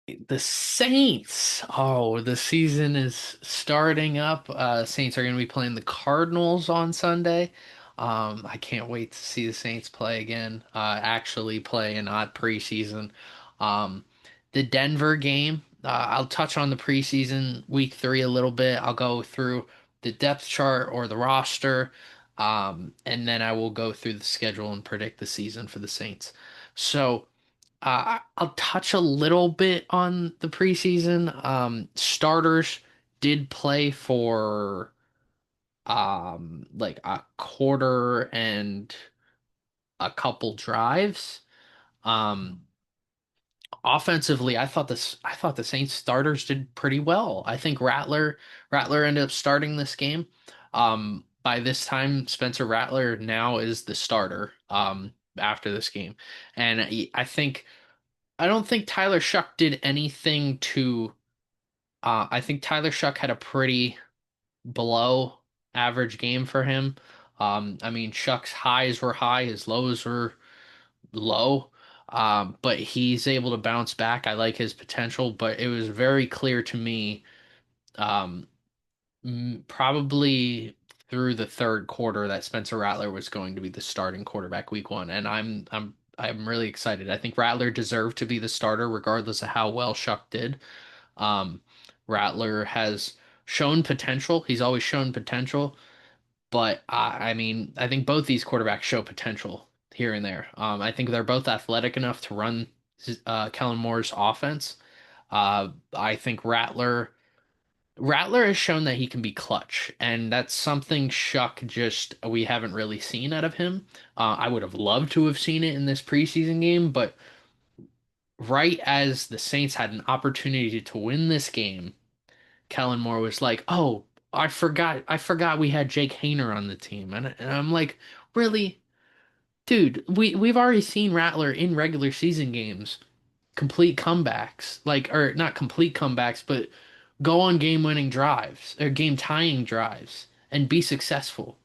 The Saints. Oh, the season is starting up. Saints are going to be playing the Cardinals on Sunday. I can't wait to see the Saints play again. Actually play and not preseason. Um, the Denver game. I'll touch on the preseason week three a little bit. I'll go through the depth chart or the roster, and then I will go through the schedule and predict the season for the Saints. So. I'll touch a little bit on the preseason. Starters did play for like a quarter and a couple drives. Um, Offensively, I thought the Saints starters did pretty well. I think Rattler ended up starting this game. By this time, Spencer Rattler now is the starter after this game, and I don't think Tyler Shuck did anything to. I think Tyler Shuck had a pretty below average game for him. I mean, Shuck's highs were high, his lows were low. But he's able to bounce back. I like his potential, but it was very clear to me, um, probably through the third quarter that Spencer Rattler was going to be the starting quarterback week one, and I'm really excited. I think Rattler deserved to be the starter regardless of how well Shuck did. Um, Rattler has shown potential. He's always shown potential, but I mean, I think both these quarterbacks show potential here and there. I think they're both athletic enough to run Kellen Moore's offense. I think Rattler has shown that he can be clutch, and that's something Shuck just we haven't really seen out of him. I would have loved to have seen it in this preseason game, but right as the Saints had an opportunity to win this game, Kellen Moore was like, "Oh, I forgot we had Jake Hayner on the team," and I'm like, "Really, dude? We've already seen Rattler in regular season games complete comebacks, like or not complete comebacks, but go on game-winning drives or game-tying drives and be successful.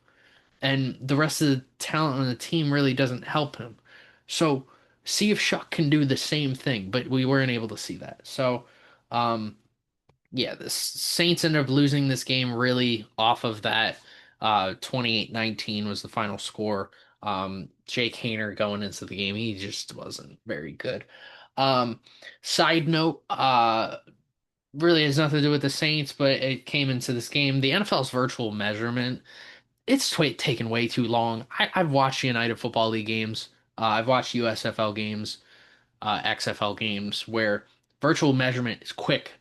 And the rest of the talent on the team really doesn't help him. So see if Shuck can do the same thing, but we weren't able to see that. So, um, yeah, the Saints ended up losing this game really off of that. 28-19 was the final score. Jake Hayner going into the game, he just wasn't very good. Um, Side note, really has nothing to do with the Saints, but it came into this game. The NFL's virtual measurement, it's taken way too long. I've watched United Football League games. I've watched USFL games, XFL games where virtual measurement is quick.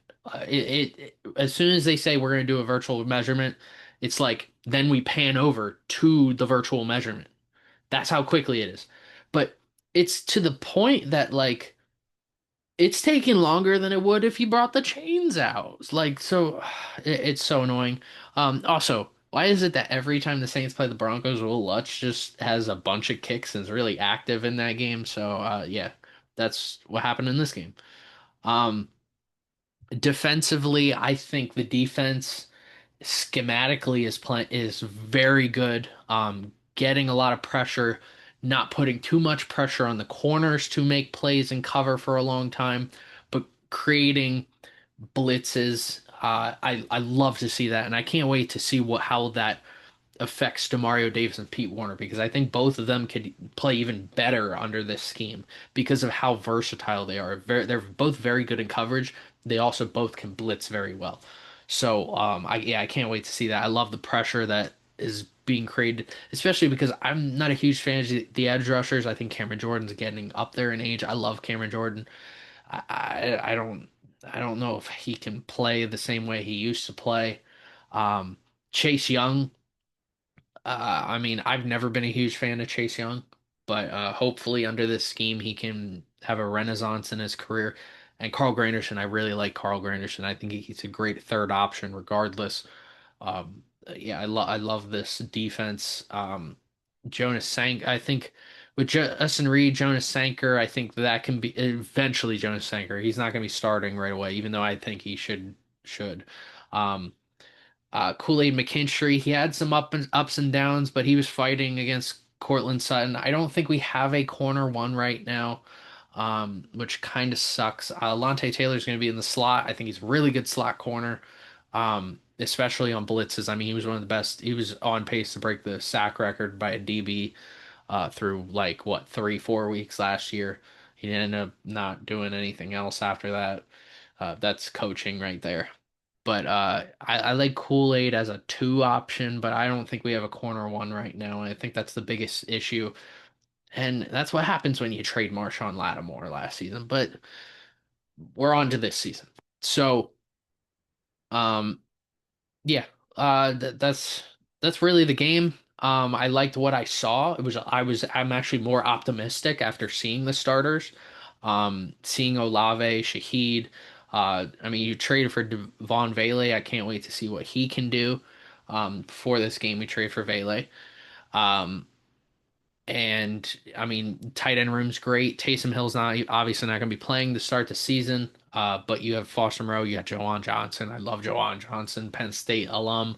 As soon as they say we're going to do a virtual measurement, it's like then we pan over to the virtual measurement. That's how quickly it is. But it's to the point that like it's taking longer than it would if you brought the chains out. Like, so it's so annoying. Also, why is it that every time the Saints play the Broncos, Will Lutz just has a bunch of kicks and is really active in that game? So, yeah, that's what happened in this game. Um, Defensively, I think the defense schematically is very good. Getting a lot of pressure, not putting too much pressure on the corners to make plays and cover for a long time, but creating blitzes. I love to see that, and I can't wait to see what how that affects Demario Davis and Pete Warner because I think both of them could play even better under this scheme because of how versatile they are. They're both very good in coverage. They also both can blitz very well. So I can't wait to see that. I love the pressure that is being created, especially because I'm not a huge fan of the edge rushers. I think Cameron Jordan's getting up there in age. I love Cameron Jordan. I don't know if he can play the same way he used to play. Um, Chase Young. I mean, I've never been a huge fan of Chase Young, but hopefully under this scheme he can have a renaissance in his career. And Carl Granderson, I really like Carl Granderson. I think he's a great third option regardless. Yeah, I love this defense. Jonas Sank, I think with Justin Reed, Jonas Sanker, I think that can be eventually Jonas Sanker. He's not going to be starting right away, even though I think he should. Um, Kool-Aid McKinstry, he had some ups and downs, but he was fighting against Cortland Sutton. I don't think we have a corner one right now. which kind of sucks. Lante Taylor's going to be in the slot. I think he's a really good slot corner, especially on blitzes. I mean, he was one of the best. He was on pace to break the sack record by a DB through like what 3, 4 weeks last year. He ended up not doing anything else after that. That's coaching right there. But I like Kool-Aid as a two option, but I don't think we have a corner one right now. And I think that's the biggest issue. And that's what happens when you trade Marshawn Lattimore last season. But we're on to this season. So, um, yeah, that's really the game. I liked what I saw. I'm actually more optimistic after seeing the starters. Seeing Olave, Shaheed. I mean, you traded for Devon Vele. I can't wait to see what he can do. Before this game, we traded for Vele. Um, and I mean, tight end room's great. Taysom Hill's not obviously not going to be playing to start the season. But you have Foster Moreau, you have Jawan Johnson. I love Jawan Johnson, Penn State alum.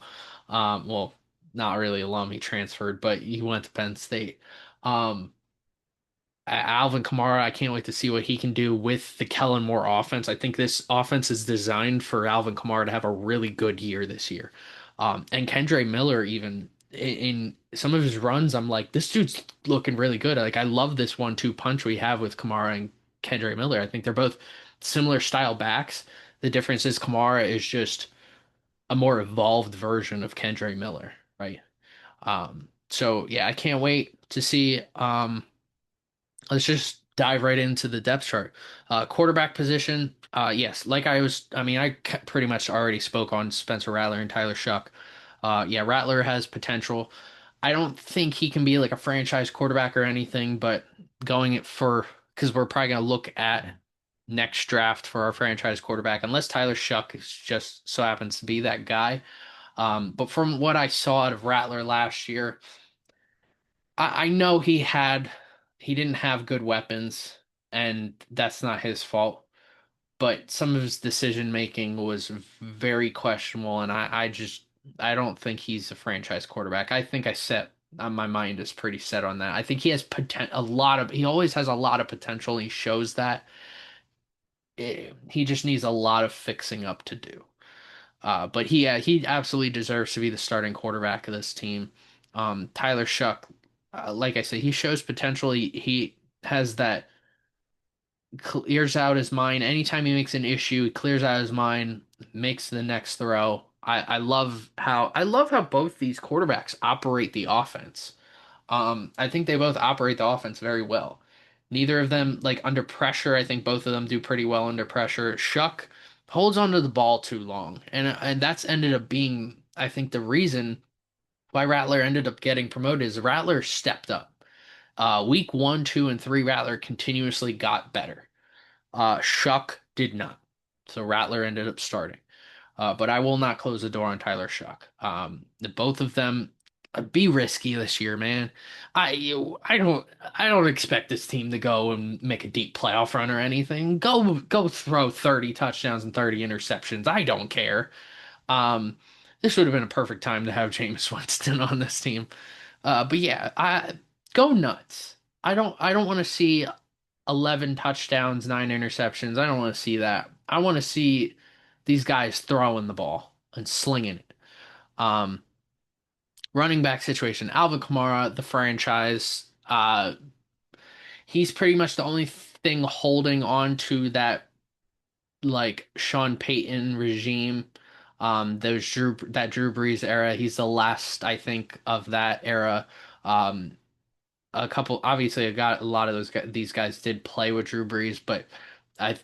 Well, not really alum. He transferred, but he went to Penn State. Um, Alvin Kamara, I can't wait to see what he can do with the Kellen Moore offense. I think this offense is designed for Alvin Kamara to have a really good year this year. And Kendre Miller, even in some of his runs, I'm like, this dude's looking really good. Like, I love this 1-2 punch we have with Kamara and Kendre Miller. I think they're both similar style backs. The difference is Kamara is just a more evolved version of Kendre Miller, right? So yeah, I can't wait to see. Let's just dive right into the depth chart. Quarterback position, yes, I mean, pretty much already spoke on Spencer Rattler and Tyler Shuck. Yeah, Rattler has potential. I don't think he can be like a franchise quarterback or anything, but going it for, because we're probably going to look at next draft for our franchise quarterback, unless Tyler Shuck is just so happens to be that guy. But from what I saw out of Rattler last year, I know he didn't have good weapons, and that's not his fault. But some of his decision making was very questionable, and I don't think he's a franchise quarterback. I think my mind is pretty set on that. I think he has he always has a lot of potential. He shows that. He just needs a lot of fixing up to do. But he absolutely deserves to be the starting quarterback of this team. Tyler Shuck, like I said, he shows potential. He has that clears out his mind. Anytime he makes an issue, he clears out his mind, makes the next throw. I love how both these quarterbacks operate the offense. I think they both operate the offense very well. Neither of them, like under pressure, I think both of them do pretty well under pressure. Shuck holds onto the ball too long, and that's ended up being, I think, the reason why Rattler ended up getting promoted is Rattler stepped up. Week 1, 2, and 3, Rattler continuously got better. Shuck did not. So Rattler ended up starting. But I will not close the door on Tyler Shuck. Both of them be risky this year, man. I don't expect this team to go and make a deep playoff run or anything. Go throw 30 touchdowns and 30 interceptions. I don't care. Um, this would have been a perfect time to have Jameis Winston on this team. But yeah, I go nuts. I don't want to see 11 touchdowns, 9 interceptions. I don't want to see that. I want to see these guys throwing the ball and slinging it. Um, Running back situation, Alvin Kamara, the franchise, he's pretty much the only thing holding on to that like Sean Payton regime. That Drew Brees era. He's the last, I think, of that era. Um, a couple obviously I got a lot of these guys did play with Drew Brees, but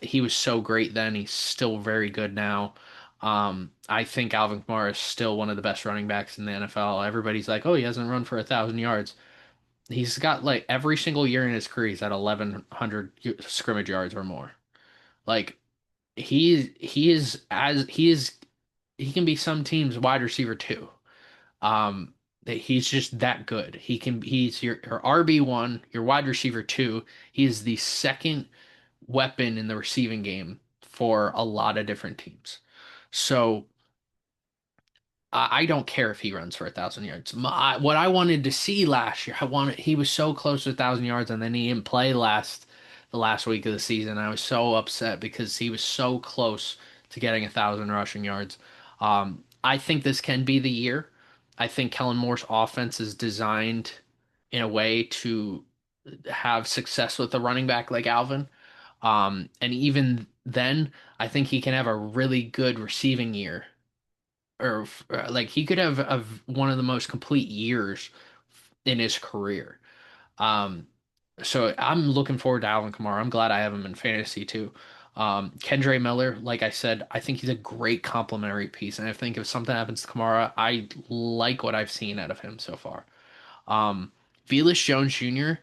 he was so great then. He's still very good now. I think Alvin Kamara is still one of the best running backs in the NFL. Everybody's like, oh, he hasn't run for 1,000 yards. He's got like every single year in his career, he's at 1,100 scrimmage yards or more. Like he is he can be some teams wide receiver too. That he's just that good. He's your RB1, your wide receiver two. He is the second weapon in the receiving game for a lot of different teams. So I don't care if he runs for 1,000 yards. What I wanted to see last year, he was so close to 1,000 yards, and then he didn't play the last week of the season. I was so upset because he was so close to getting 1,000 rushing yards. I think this can be the year. I think Kellen Moore's offense is designed in a way to have success with a running back like Alvin. And even then, I think he can have a really good receiving year, or like he could have one of the most complete years in his career. Um, so I'm looking forward to Alvin Kamara. I'm glad I have him in fantasy too. Kendre Miller, like I said, I think he's a great complementary piece, and I think if something happens to Kamara, I like what I've seen out of him so far. Um, Velus Jones Jr.,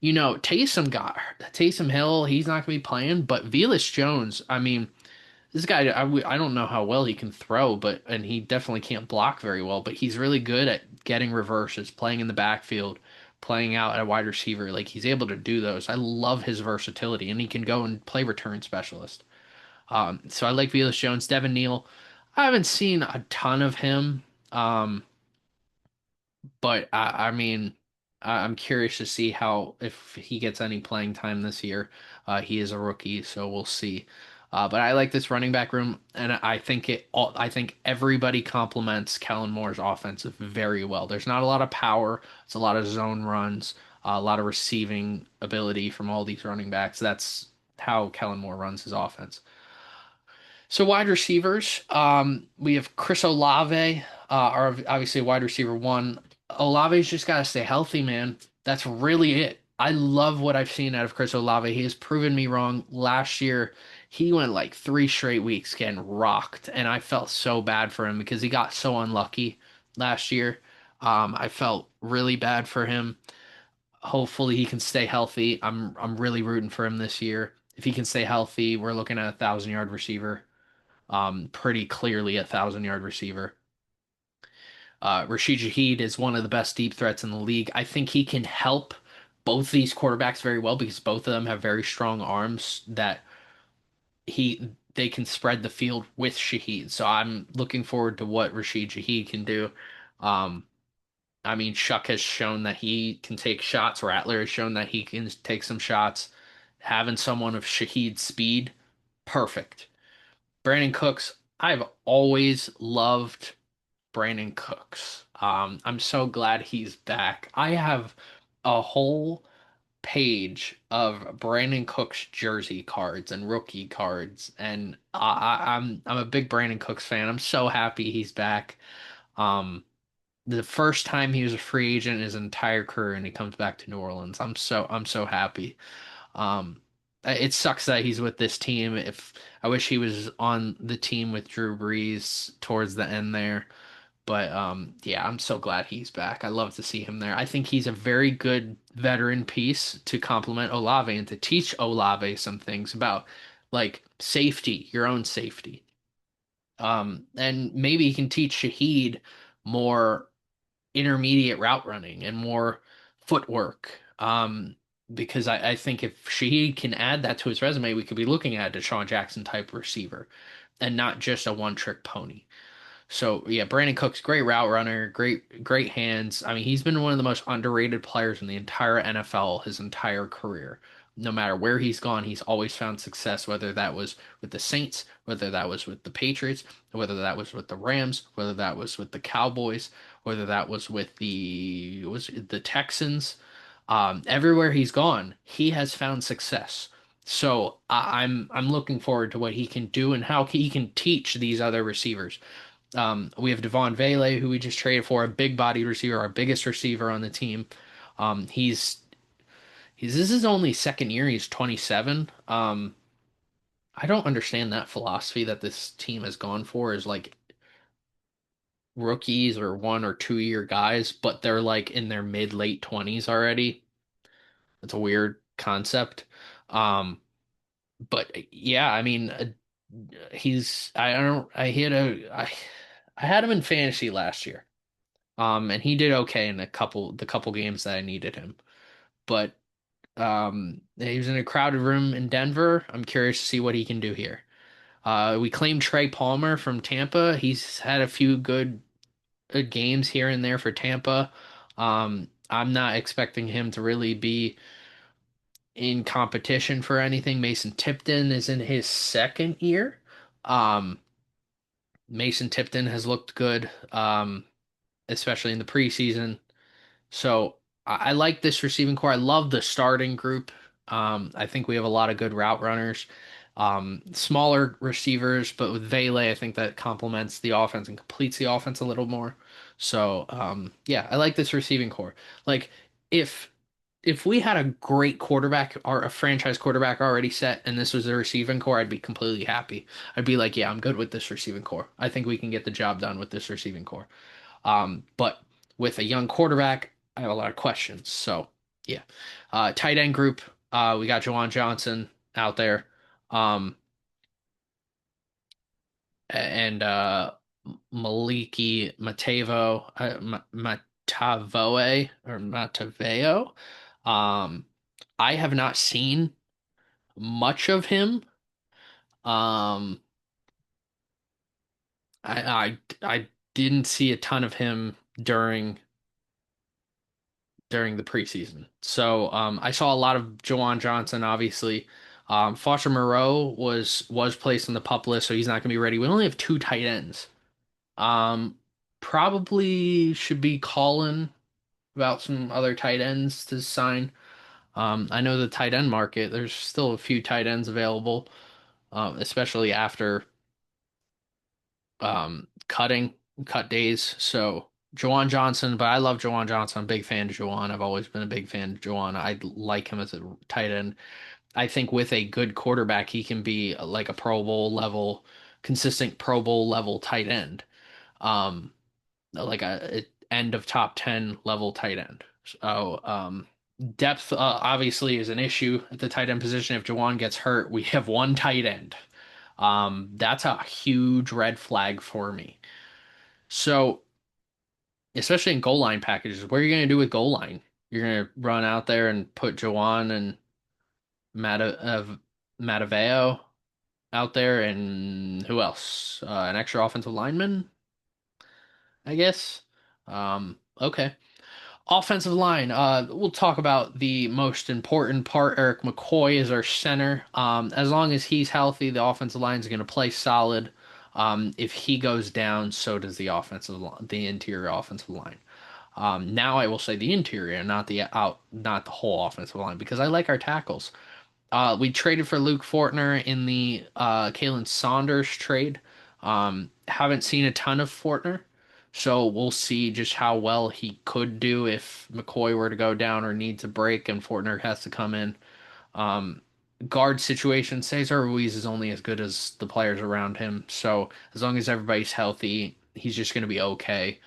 Taysom Hill. He's not going to be playing, but Velus Jones, I mean, this guy, I don't know how well he can throw, and he definitely can't block very well, but he's really good at getting reverses, playing in the backfield, playing out at a wide receiver. Like he's able to do those. I love his versatility, and he can go and play return specialist. So I like Velus Jones, Devin Neal. I haven't seen a ton of him. But I mean, I'm curious to see how if he gets any playing time this year. He is a rookie, so we'll see. But I like this running back room, and I think everybody complements Kellen Moore's offense very well. There's not a lot of power. It's a lot of zone runs, a lot of receiving ability from all these running backs. That's how Kellen Moore runs his offense. So wide receivers, we have Chris Olave, are obviously wide receiver one. Olave's just got to stay healthy, man. That's really it. I love what I've seen out of Chris Olave. He has proven me wrong. Last year, he went like 3 straight weeks getting rocked, and I felt so bad for him because he got so unlucky last year. I felt really bad for him. Hopefully, he can stay healthy. I'm really rooting for him this year. If he can stay healthy, we're looking at 1,000 yard receiver, pretty clearly 1,000 yard receiver. Rashid Shaheed is one of the best deep threats in the league. I think he can help both these quarterbacks very well because both of them have very strong arms that they can spread the field with Shaheed. So I'm looking forward to what Rashid Shaheed can do. Um, I mean, Shuck has shown that he can take shots. Rattler has shown that he can take some shots. Having someone of Shaheed's speed, perfect. Brandon Cooks, I've always loved Brandon Cooks. I'm so glad he's back. I have a whole page of Brandon Cooks jersey cards and rookie cards, and I'm a big Brandon Cooks fan. I'm so happy he's back. Um, the first time he was a free agent in his entire career, and he comes back to New Orleans. I'm so happy. Um, it sucks that he's with this team. If I wish he was on the team with Drew Brees towards the end there. But yeah, I'm so glad he's back. I love to see him there. I think he's a very good veteran piece to complement Olave and to teach Olave some things about like safety, your own safety. And maybe he can teach Shaheed more intermediate route running and more footwork. Because I think if Shaheed can add that to his resume, we could be looking at a Deshaun Jackson type receiver and not just a one-trick pony. So yeah, Brandon Cooks, great route runner, great hands. I mean, he's been one of the most underrated players in the entire NFL his entire career. No matter where he's gone, he's always found success, whether that was with the Saints, whether that was with the Patriots, whether that was with the Rams, whether that was with the Cowboys, whether that was with the Texans. Everywhere he's gone, he has found success. So I'm looking forward to what he can do and how he can teach these other receivers. We have Devon Vele, who we just traded for, a big bodied receiver, our biggest receiver on the team. He's this is only second year. He's 27. I don't understand that philosophy that this team has gone for is like rookies or 1 or 2 year guys, but they're like in their mid late 20s already. It's a weird concept. Um, but yeah, I mean, I don't, I had him in fantasy last year. And he did okay in the couple games that I needed him. But he was in a crowded room in Denver. I'm curious to see what he can do here. We claimed Trey Palmer from Tampa. He's had a few good games here and there for Tampa. I'm not expecting him to really be in competition for anything. Mason Tipton is in his second year. Um, Mason Tipton has looked good, especially in the preseason. So I like this receiving core. I love the starting group. I think we have a lot of good route runners. Smaller receivers, but with Vele, I think that complements the offense and completes the offense a little more. So yeah, I like this receiving core. Like if if we had a great quarterback or a franchise quarterback already set and this was the receiving core, I'd be completely happy. I'd be like, yeah, I'm good with this receiving core. I think we can get the job done with this receiving core. But with a young quarterback, I have a lot of questions. So yeah, tight end group, we got Juwan Johnson out there, um, and Maliki Matavoe or Mataveo. Um, I have not seen much of him. Um, I didn't see a ton of him during the preseason. So I saw a lot of Jawan Johnson, obviously. Foster Moreau was placed on the pup list, so he's not going to be ready. We only have two tight ends. Um, Probably should be calling about some other tight ends to sign. I know the tight end market, there's still a few tight ends available, especially after cutting cut days. So Jawan Johnson, but I love Jawan Johnson. I'm a big fan of Jawan. I've always been a big fan of Jawan. I like him as a tight end. I think with a good quarterback, he can be like a Pro Bowl level, consistent Pro Bowl level tight end. Um, like a end of top 10 level tight end. So, depth obviously is an issue at the tight end position. If Jawan gets hurt, we have one tight end. That's a huge red flag for me. So, especially in goal line packages, what are you going to do with goal line? You're going to run out there and put Jawan and Mataveo out there, and who else? An extra offensive lineman, I guess. Okay. Offensive line. We'll talk about the most important part. Eric McCoy is our center. As long as he's healthy, the offensive line is going to play solid. If he goes down, so does the interior offensive line. Now I will say the interior, not the whole offensive line, because I like our tackles. We traded for Luke Fortner in the Kalen Saunders trade. Haven't seen a ton of Fortner, so we'll see just how well he could do if McCoy were to go down or needs a break and Fortner has to come in. Um, Guard situation, Cesar Ruiz is only as good as the players around him. So as long as everybody's healthy, he's just going to be okay.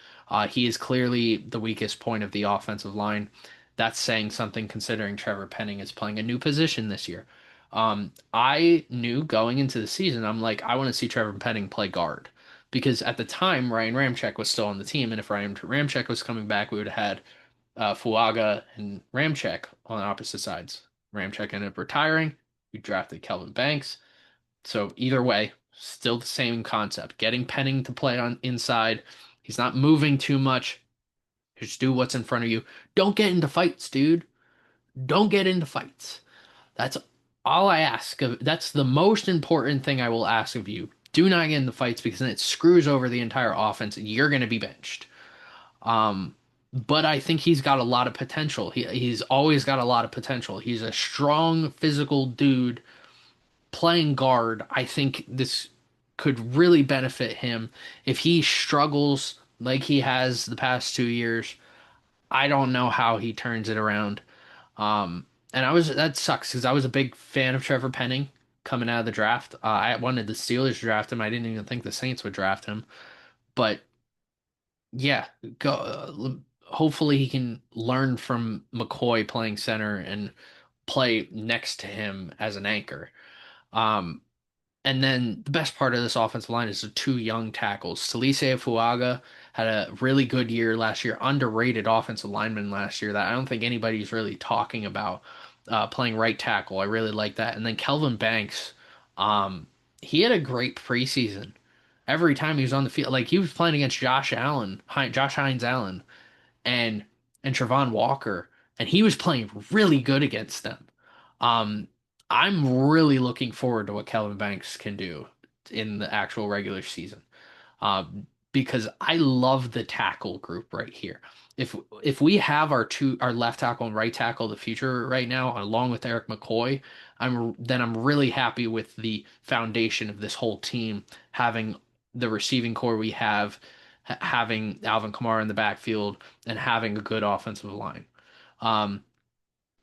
He is clearly the weakest point of the offensive line. That's saying something considering Trevor Penning is playing a new position this year. I knew going into the season, I'm like, I want to see Trevor Penning play guard because at the time Ryan Ramczyk was still on the team, and if Ryan Ramczyk was coming back, we would have had Fuaga and Ramczyk on opposite sides. Ramczyk ended up retiring. We drafted Kelvin Banks. So either way, still the same concept. Getting Penning to play on inside. He's not moving too much. Just do what's in front of you. Don't get into fights, dude. Don't get into fights. That's all I ask of. That's the most important thing I will ask of you. Do not get into fights because then it screws over the entire offense and you're going to be benched. Um, but I think he's got a lot of potential. He's always got a lot of potential. He's a strong physical dude playing guard. I think this could really benefit him if he struggles like he has the past 2 years. I don't know how he turns it around. And that sucks because I was a big fan of Trevor Penning coming out of the draft. I wanted the Steelers to draft him. I didn't even think the Saints would draft him. But yeah, hopefully he can learn from McCoy playing center and play next to him as an anchor. Um, and then the best part of this offensive line is the two young tackles. Salise Fuaga had a really good year last year, underrated offensive lineman last year that I don't think anybody's really talking about playing right tackle. I really like that. And then Kelvin Banks, he had a great preseason. Every time he was on the field, like he was playing against Josh Hines Allen, and Trevon Walker, and he was playing really good against them. Um, I'm really looking forward to what Kelvin Banks can do in the actual regular season. Because I love the tackle group right here. If if we have our left tackle and right tackle of the future right now, along with Eric McCoy, I'm really happy with the foundation of this whole team, having the receiving core we have, having Alvin Kamara in the backfield, and having a good offensive line. Um,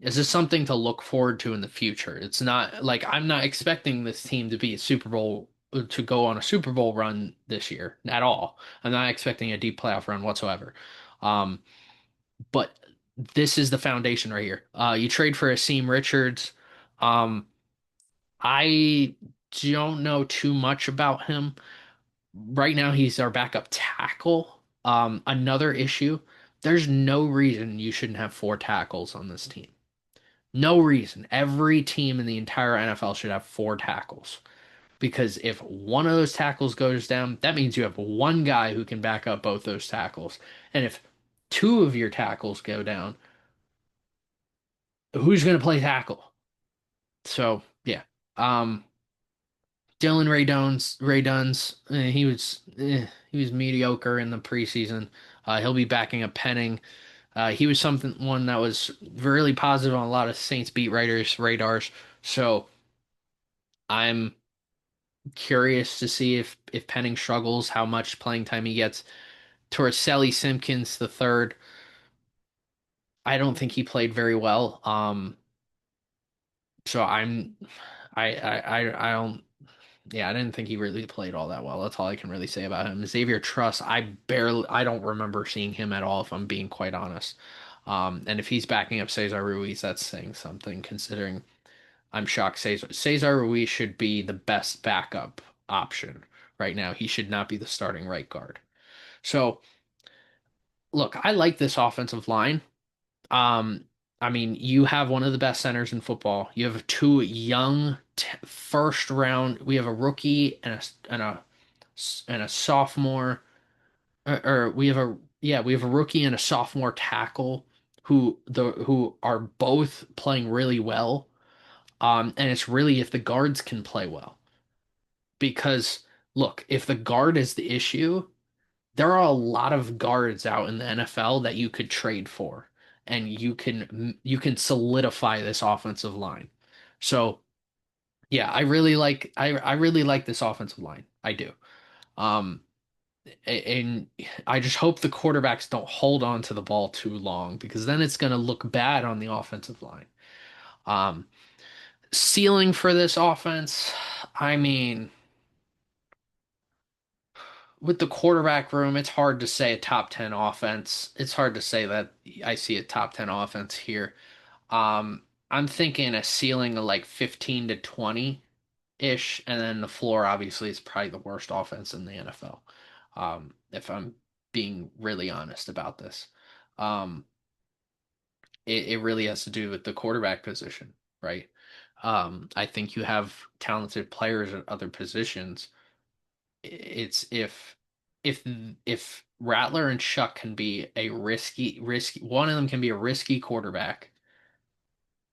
is this something to look forward to in the future? It's not like I'm not expecting this team to be a Super Bowl to go on a Super Bowl run this year at all. I'm not expecting a deep playoff run whatsoever. Um, but this is the foundation right here. You trade for Asim Richards. Um, I don't know too much about him. Right now, he's our backup tackle. Another issue, there's no reason you shouldn't have four tackles on this team. No reason. Every team in the entire NFL should have four tackles. Because if one of those tackles goes down, that means you have one guy who can back up both those tackles. And if two of your tackles go down, who's going to play tackle? So, yeah. Um, Dylan Ray Duns, he was mediocre in the preseason. He'll be backing up Penning. He was one that was really positive on a lot of Saints beat writers' radars. So I'm curious to see if Penning struggles, how much playing time he gets. Torricelli Simpkins the third, I don't think he played very well. So I don't. Yeah, I didn't think he really played all that well. That's all I can really say about him. Xavier Truss, I don't remember seeing him at all, if I'm being quite honest. And if he's backing up Cesar Ruiz, that's saying something, considering I'm shocked Cesar Ruiz should be the best backup option right now. He should not be the starting right guard. So, look, I like this offensive line. Um, I mean, you have one of the best centers in football. You have two young first round. We have a rookie and a sophomore, or we have a yeah, we have a rookie and a sophomore tackle who are both playing really well. And it's really if the guards can play well. Because look, if the guard is the issue, there are a lot of guards out in the NFL that you could trade for, and you can solidify this offensive line. So yeah, I really like this offensive line. I do. Um, and I just hope the quarterbacks don't hold on to the ball too long because then it's going to look bad on the offensive line. Um, Ceiling for this offense, I mean, with the quarterback room, it's hard to say a top 10 offense. It's hard to say that I see a top 10 offense here. I'm thinking a ceiling of like 15 to 20-ish, and then the floor obviously is probably the worst offense in the NFL. If I'm being really honest about this. Um, it really has to do with the quarterback position, right? I think you have talented players at other positions. It's if if Rattler and Shuck can be a risky one of them can be a risky quarterback,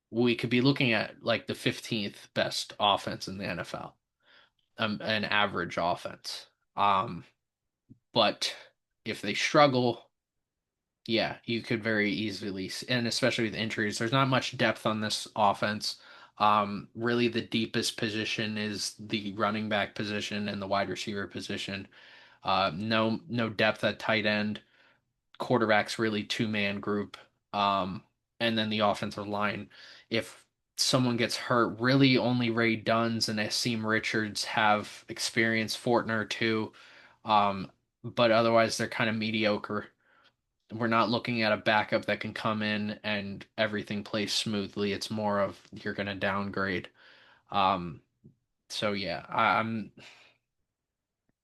we could be looking at like the 15th best offense in the NFL, an average offense. Um, but if they struggle, yeah, you could very easily, and especially with injuries, there's not much depth on this offense. Really, the deepest position is the running back position and the wide receiver position. No depth at tight end. Quarterback's really two-man group. Um, and then the offensive line. If someone gets hurt, really only Ray Duns and Asim Richards have experience, Fortner too. But otherwise they're kind of mediocre. We're not looking at a backup that can come in and everything plays smoothly. It's more of you're going to downgrade. Um, so yeah, I'm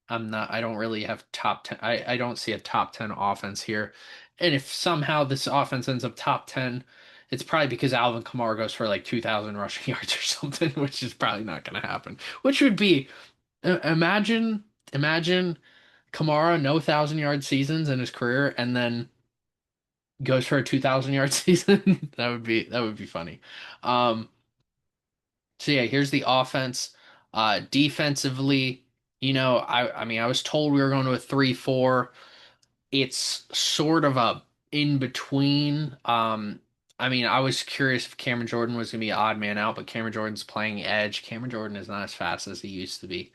not, I don't really have top 10. I don't see a top 10 offense here. And if somehow this offense ends up top 10, it's probably because Alvin Kamara goes for like 2,000 rushing yards or something, which is probably not going to happen. Which would be, imagine Kamara, no 1,000 yard seasons in his career, and then goes for a 2,000 yard season. That would be funny. Um, So yeah, here's the offense. Defensively, I mean, I was told we were going to a 3-4. It's sort of a in between. I mean, I was curious if Cameron Jordan was going to be an odd man out, but Cameron Jordan's playing edge. Cameron Jordan is not as fast as he used to be.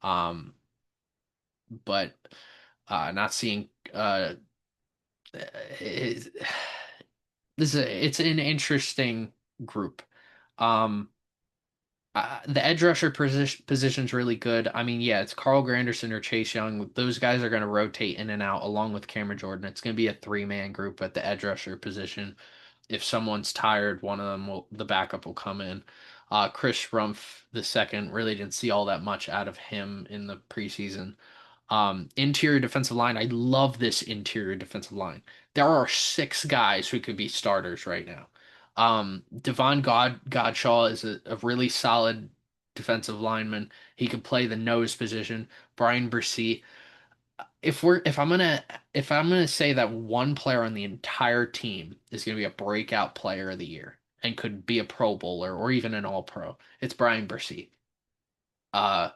Um, but not seeing it, it's an interesting group. Um, the edge rusher position's really good. I mean, yeah, it's Carl Granderson or Chase Young. Those guys are going to rotate in and out along with Cameron Jordan. It's going to be a three-man group at the edge rusher position. If someone's tired, one of them will, the backup will come in. Chris Rumph the second really didn't see all that much out of him in the preseason. Interior defensive line. I love this interior defensive line. There are six guys who could be starters right now. Devon Godshaw is a really solid defensive lineman. He could play the nose position. Brian Bresee. If I'm gonna say that one player on the entire team is gonna be a breakout player of the year and could be a Pro Bowler or even an All Pro, it's Brian Bresee. Uh,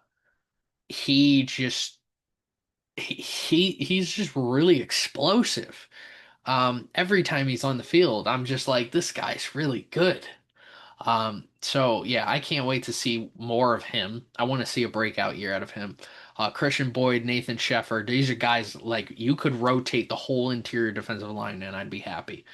he just he's just really explosive. Every time he's on the field, I'm just like, this guy's really good. So yeah, I can't wait to see more of him. I want to see a breakout year out of him. Christian Boyd, Nathan Sheffer, these are guys like you could rotate the whole interior defensive line and I'd be happy.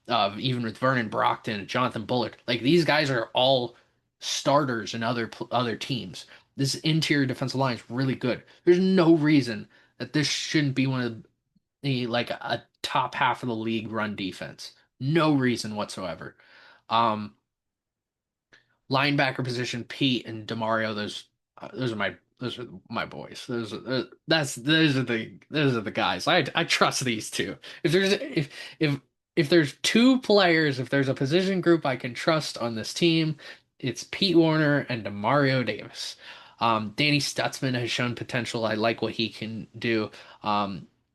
Even with Vernon Brockton and Jonathan Bullard, like these guys are all starters in other teams. This interior defensive line is really good. There's no reason that this shouldn't be one of the like a top half of the league run defense. No reason whatsoever. Um, Linebacker position, Pete and Demario. Those are my boys. Those are the guys. I trust these two. If if there's two players, if there's a position group I can trust on this team, it's Pete Warner and Demario Davis. Danny Stutzman has shown potential. I like what he can do.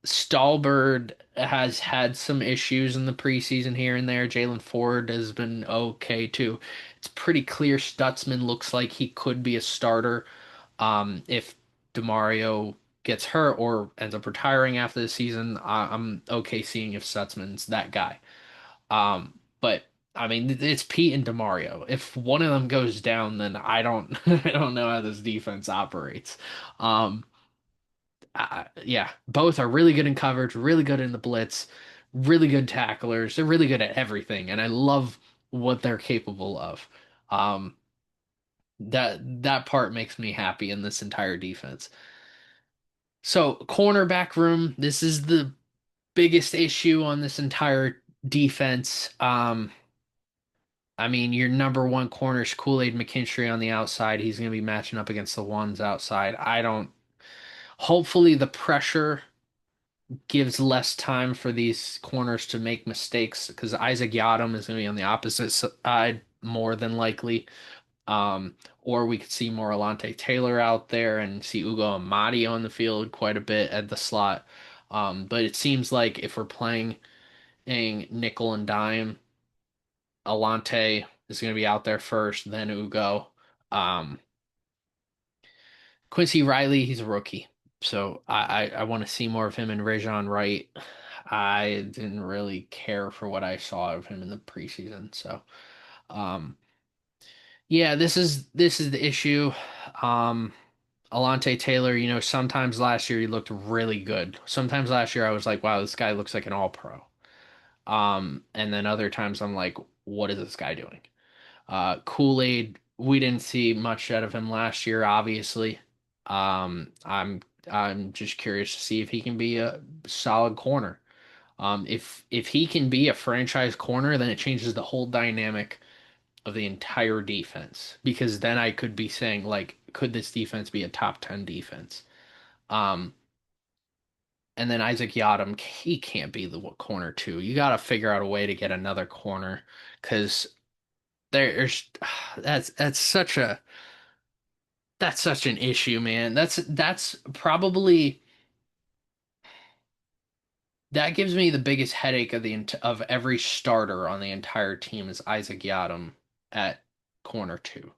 Stallbird has had some issues in the preseason here and there. Jalen Ford has been okay too. It's pretty clear Stutzman looks like he could be a starter if DeMario gets hurt or ends up retiring after the season. I'm okay seeing if Stutzman's that guy. But I mean, it's Pete and DeMario. If one of them goes down, then I don't I don't know how this defense operates. Um, yeah, both are really good in coverage, really good in the blitz, really good tacklers. They're really good at everything, and I love what they're capable of. Um, that part makes me happy in this entire defense. So, cornerback room, this is the biggest issue on this entire defense. I mean, your number one corner is Kool-Aid McKinstry on the outside. He's going to be matching up against the ones outside. I don't. Hopefully, the pressure gives less time for these corners to make mistakes because Isaac Yadam is going to be on the opposite side more than likely. Or we could see more Alante Taylor out there and see Ugo Amadi on the field quite a bit at the slot. But it seems like if we're playing a nickel and dime, Alante is going to be out there first, then Ugo. Um, Quincy Riley, he's a rookie. So I want to see more of him and Rajon Wright. I didn't really care for what I saw of him in the preseason. So um yeah, this is the issue. Um Alante Taylor, sometimes last year he looked really good. Sometimes last year I was like, wow, this guy looks like an all pro. And then other times I'm like, what is this guy doing? Kool-Aid, we didn't see much out of him last year, obviously. I'm just curious to see if he can be a solid corner. If he can be a franchise corner, then it changes the whole dynamic of the entire defense. Because then I could be saying, like, could this defense be a top 10 defense? Um, and then Isaac Yadam, he can't be the corner too. You got to figure out a way to get another corner because there's that's such an issue, man. That's probably that gives me the biggest headache of every starter on the entire team is Isaac Yadam at corner two.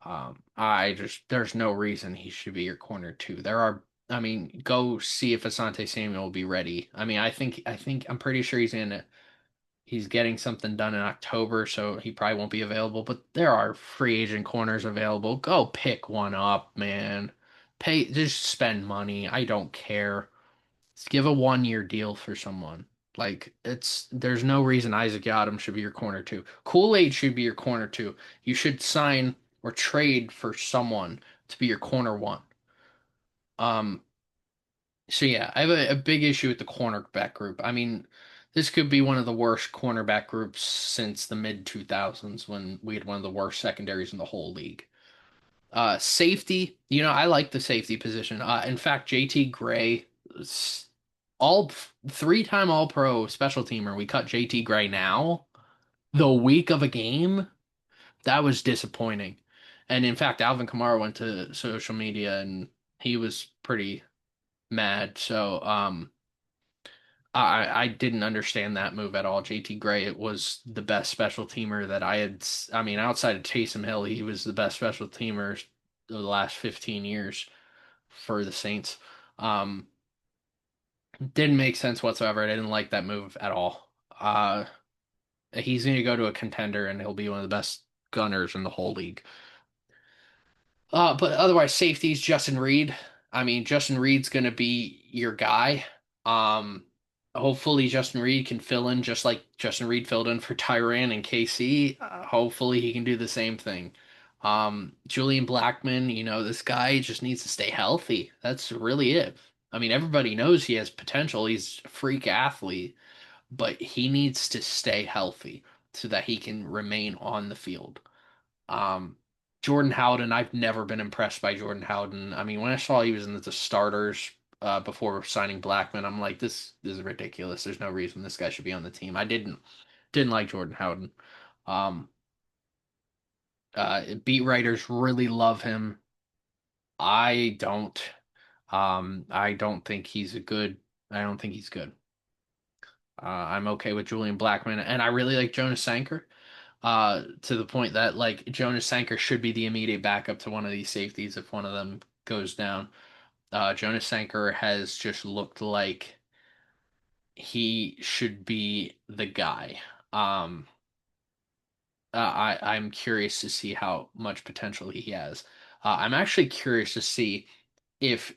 I just there's no reason he should be your corner two. I mean, go see if Asante Samuel will be ready. I mean, I think I'm pretty sure he's getting something done in October, so he probably won't be available. But there are free agent corners available. Go pick one up, man. Just spend money. I don't care. Just give a 1 year deal for someone. Like there's no reason Isaac Yadam should be your corner two. Kool-Aid should be your corner two. You should sign or trade for someone to be your corner one. Um, so yeah, I have a big issue with the cornerback group. I mean, this could be one of the worst cornerback groups since the mid 2000s when we had one of the worst secondaries in the whole league. Safety, I like the safety position. In fact, JT Gray, all 3-time All Pro special teamer. We cut JT Gray now, the week of a game. That was disappointing. And in fact, Alvin Kamara went to social media and he was pretty mad. So, I didn't understand that move at all. JT Gray, it was the best special teamer that I had. I mean, outside of Taysom Hill, he was the best special teamer of the last 15 years for the Saints. Um, didn't make sense whatsoever. I didn't like that move at all. He's going to go to a contender and he'll be one of the best gunners in the whole league. But otherwise, safeties, Justin Reed. I mean, Justin Reed's going to be your guy. Um, hopefully, Justin Reed can fill in just like Justin Reed filled in for Tyran and KC. Hopefully, he can do the same thing. Julian Blackman, this guy just needs to stay healthy. That's really it. I mean, everybody knows he has potential. He's a freak athlete, but he needs to stay healthy so that he can remain on the field. Um, Jordan Howden, I've never been impressed by Jordan Howden. I mean, when I saw he was in the starters before signing Blackman, I'm like, this is ridiculous. There's no reason this guy should be on the team. I didn't like Jordan Howden. Um, Beat writers really love him. I don't. I don't think he's a good. I don't think he's good. I'm okay with Julian Blackman, and I really like Jonas Sanker. To the point that like Jonas Sanker should be the immediate backup to one of these safeties if one of them goes down. Jonas Sanker has just looked like he should be the guy. Um, I'm curious to see how much potential he has. I'm actually curious to see if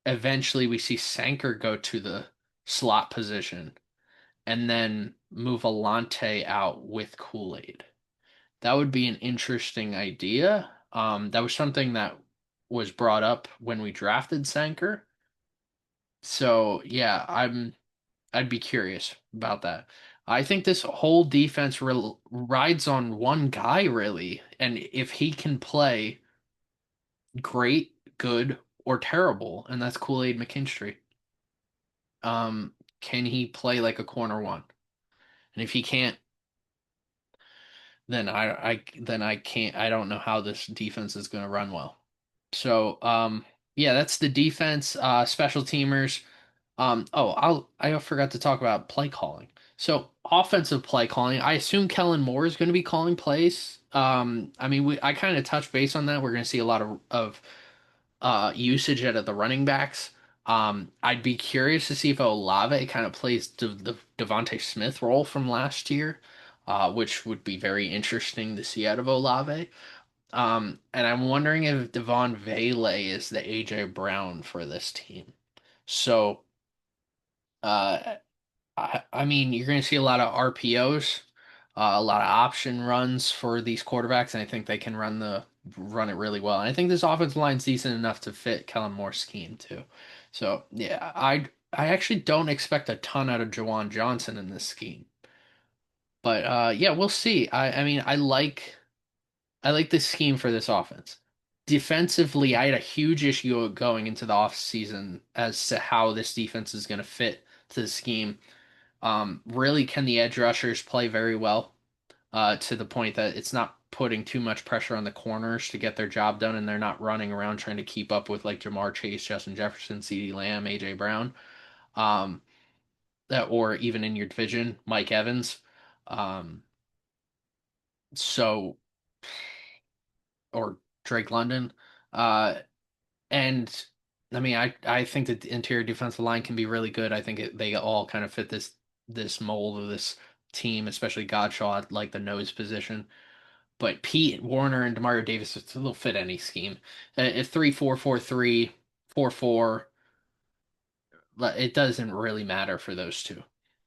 eventually we see Sanker go to the slot position and then move Alante out with Kool-Aid. That would be an interesting idea. That was something that was brought up when we drafted Sanker. So yeah, I'd be curious about that. I think this whole defense rides on one guy really, and if he can play great, good, or terrible, and that's Kool-Aid McKinstry. Can he play like a corner one? And if he can't, then I can't. I don't know how this defense is going to run well. So, yeah, that's the defense. Special teamers. I forgot to talk about play calling. So, offensive play calling. I assume Kellen Moore is going to be calling plays. I mean, I kind of touched base on that. We're going to see a lot of usage out of the running backs. I'd be curious to see if Olave kind of plays the Devontae Smith role from last year, which would be very interesting to see out of Olave. And I'm wondering if Devon Vele is the AJ Brown for this team. So, uh, I mean, you're going to see a lot of RPOs, a lot of option runs for these quarterbacks, and I think they can run it really well. And I think this offensive line's decent enough to fit Kellen Moore's scheme too. So, yeah, I actually don't expect a ton out of Jawan Johnson in this scheme. But yeah, we'll see. I mean, I like this scheme for this offense. Defensively, I had a huge issue going into the offseason as to how this defense is going to fit to the scheme. Really, can the edge rushers play very well to the point that it's not putting too much pressure on the corners to get their job done and they're not running around trying to keep up with like Jamar Chase, Justin Jefferson, CeeDee Lamb, AJ Brown, um, or even in your division, Mike Evans. Um, so or Drake London. Uh, and I mean, I think that the interior defensive line can be really good. I think they all kind of fit this mold of this team, especially Godshaw at like the nose position. But Pete Warner and Demario Davis, they'll fit any scheme. If 3-4-4-3, 4-4, it doesn't really matter for those two.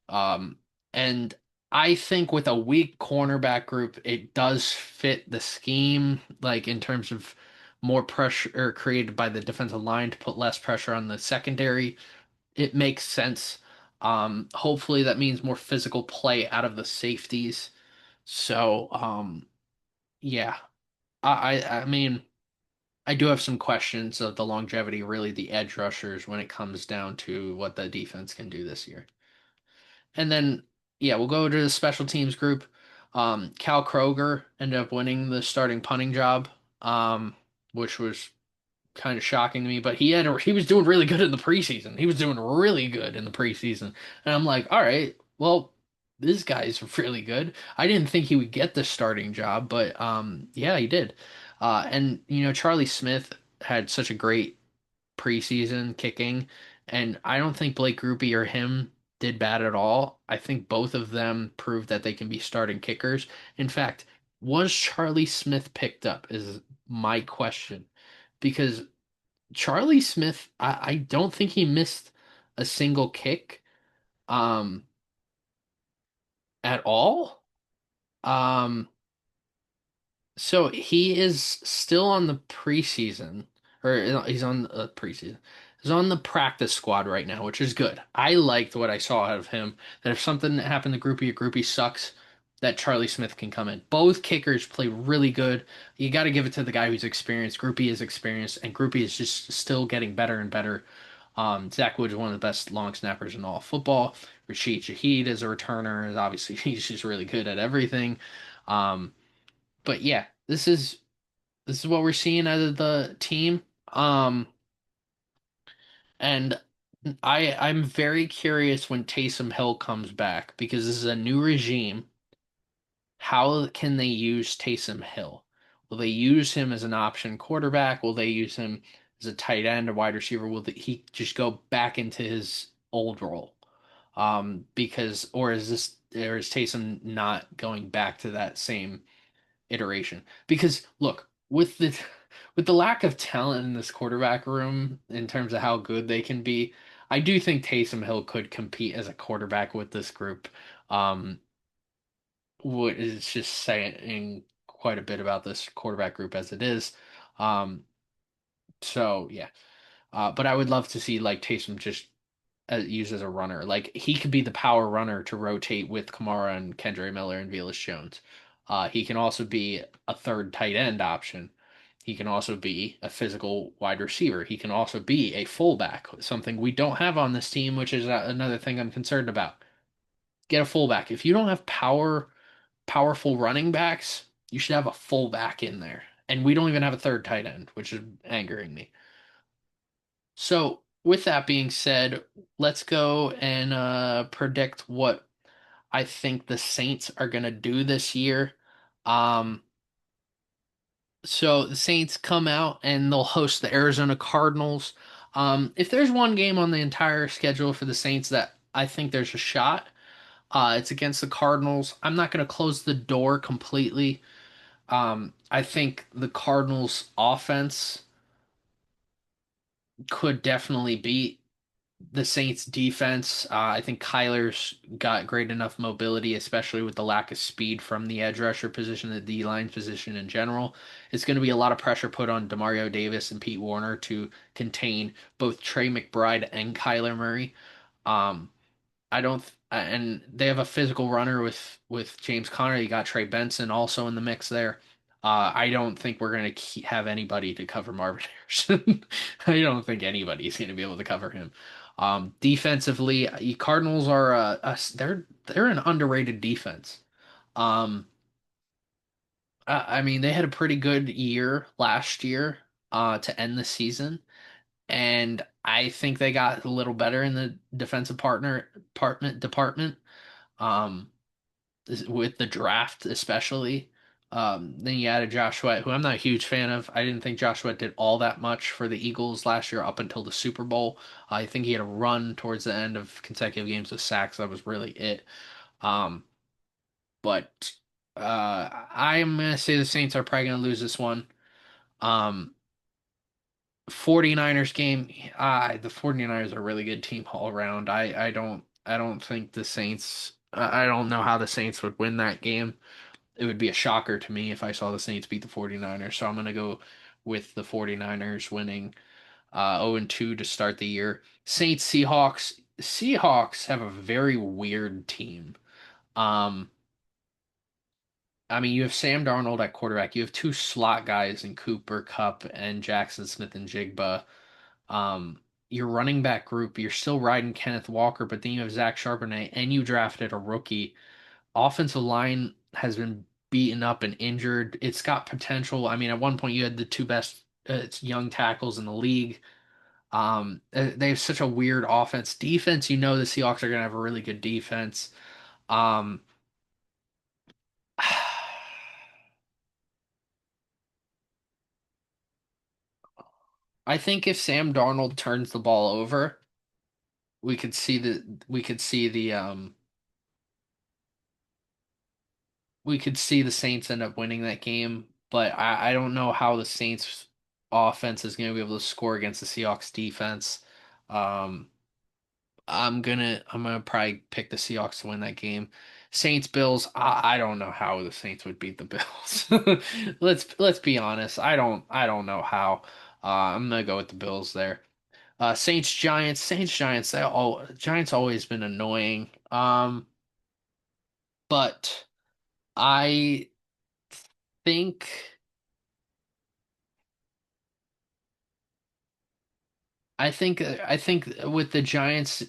Um, and I think with a weak cornerback group, it does fit the scheme, like in terms of more pressure created by the defensive line to put less pressure on the secondary. It makes sense. Hopefully that means more physical play out of the safeties. So, yeah, I mean, I do have some questions of the longevity, really the edge rushers when it comes down to what the defense can do this year. And then, yeah, we'll go to the special teams group. Cal Kroger ended up winning the starting punting job, which was kind of shocking to me. But he was doing really good in the preseason. He was doing really good in the preseason, and I'm like, all right, well, this guy's really good. I didn't think he would get the starting job, but yeah, he did. And Charlie Smith had such a great preseason kicking, and I don't think Blake Grupe or him did bad at all. I think both of them proved that they can be starting kickers. In fact, was Charlie Smith picked up is my question. Because Charlie Smith, I don't think he missed a single kick um at all. Um So he is still on the preseason, or he's on the preseason. He's on the practice squad right now, which is good. I liked what I saw out of him. That if something happened to Groupie, or Groupie sucks, that Charlie Smith can come in. Both kickers play really good. You got to give it to the guy who's experienced. Groupie is experienced, and Groupie is just still getting better and better. Zach Woods is one of the best long snappers in all of football. Rashid Shaheed is a returner. Obviously, he's just really good at everything. Um, but yeah, this is what we're seeing out of the team. And I'm very curious when Taysom Hill comes back because this is a new regime. How can they use Taysom Hill? Will they use him as an option quarterback? Will they use him as a tight end, a wide receiver? He just go back into his old role? Because or is Taysom not going back to that same iteration. Because look, with the lack of talent in this quarterback room in terms of how good they can be, I do think Taysom Hill could compete as a quarterback with this group. Um, what is just saying quite a bit about this quarterback group as it is. Um, so yeah. But I would love to see like Taysom just used as a runner. Like he could be the power runner to rotate with Kamara and Kendra Miller and Velus Jones. He can also be a third tight end option. He can also be a physical wide receiver. He can also be a fullback, something we don't have on this team, which is another thing I'm concerned about. Get a fullback. If you don't have powerful running backs, you should have a fullback in there. And we don't even have a third tight end, which is angering me. So, with that being said, let's go and predict what I think the Saints are going to do this year. Um, so the Saints come out and they'll host the Arizona Cardinals. If there's one game on the entire schedule for the Saints that I think there's a shot, it's against the Cardinals. I'm not going to close the door completely. I think the Cardinals' offense could definitely beat the Saints defense. I think Kyler's got great enough mobility, especially with the lack of speed from the edge rusher position, the D line position in general. It's going to be a lot of pressure put on Demario Davis and Pete Warner to contain both Trey McBride and Kyler Murray. Um, I don't, and they have a physical runner with James Conner. You got Trey Benson also in the mix there. I don't think we're going to have anybody to cover Marvin Harrison. I don't think anybody's going to be able to cover him. Defensively, Cardinals are they're an underrated defense. Um, I mean, they had a pretty good year last year to end the season, and I think they got a little better in the defensive partner department. Um, with the draft especially. Then you added Josh Sweat, who I'm not a huge fan of. I didn't think Josh Sweat did all that much for the Eagles last year up until the Super Bowl. I think he had a run towards the end of consecutive games with sacks. That was really it. Um, but I'm gonna say the Saints are probably gonna lose this one. Um, 49ers game, the 49ers are a really good team all around. I don't think the Saints I don't know how the Saints would win that game. It would be a shocker to me if I saw the Saints beat the 49ers. So I'm going to go with the 49ers winning 0-2 to start the year. Saints Seahawks. Seahawks have a very weird team. Um I mean, you have Sam Darnold at quarterback. You have two slot guys in Cooper Cup and Jackson Smith and Jigba. Your running back group, you're still riding Kenneth Walker, but then you have Zach Charbonnet and you drafted a rookie. Offensive line has been beaten up and injured. It's got potential. I mean, at one point you had the two best young tackles in the league. They have such a weird offense. Defense, you know the Seahawks are going to have a really good defense. Um, I think if Sam Darnold turns the ball over, we could see the we could see the Saints end up winning that game, but I don't know how the Saints offense is going to be able to score against the Seahawks defense. Um, I'm gonna probably pick the Seahawks to win that game. Saints Bills, I don't know how the Saints would beat the Bills. Let's be honest. I don't know how. I'm gonna go with the Bills there. Saints Giants. Giants always been annoying. But I think I think with the Giants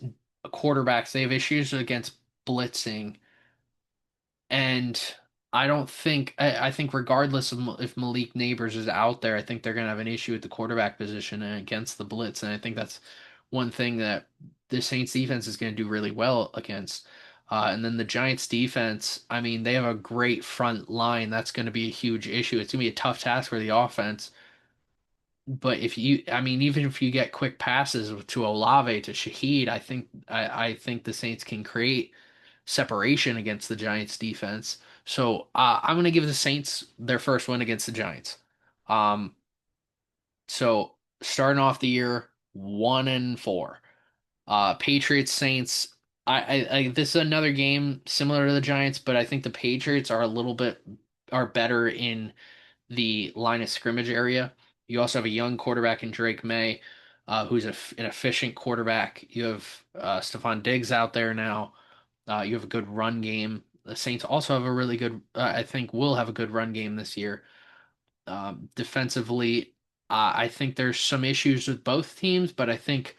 quarterbacks, they have issues against blitzing, and I think regardless of if Malik Neighbors is out there, I think they're gonna have an issue with the quarterback position and against the blitz, and I think that's one thing that the Saints defense is gonna do really well against. And then the Giants defense, I mean, they have a great front line. That's going to be a huge issue. It's going to be a tough task for the offense. But I mean, even if you get quick passes to Olave to Shaheed, I think the Saints can create separation against the Giants defense. So I'm gonna give the Saints their first win against the Giants. Um, so starting off the year 1-4. Patriots Saints. This is another game similar to the Giants, but I think the Patriots are better in the line of scrimmage area. You also have a young quarterback in Drake May, who's an efficient quarterback. You have Stephon Diggs out there now. You have a good run game. The Saints also have a really good, I think, will have a good run game this year. Defensively, I think there's some issues with both teams, but I think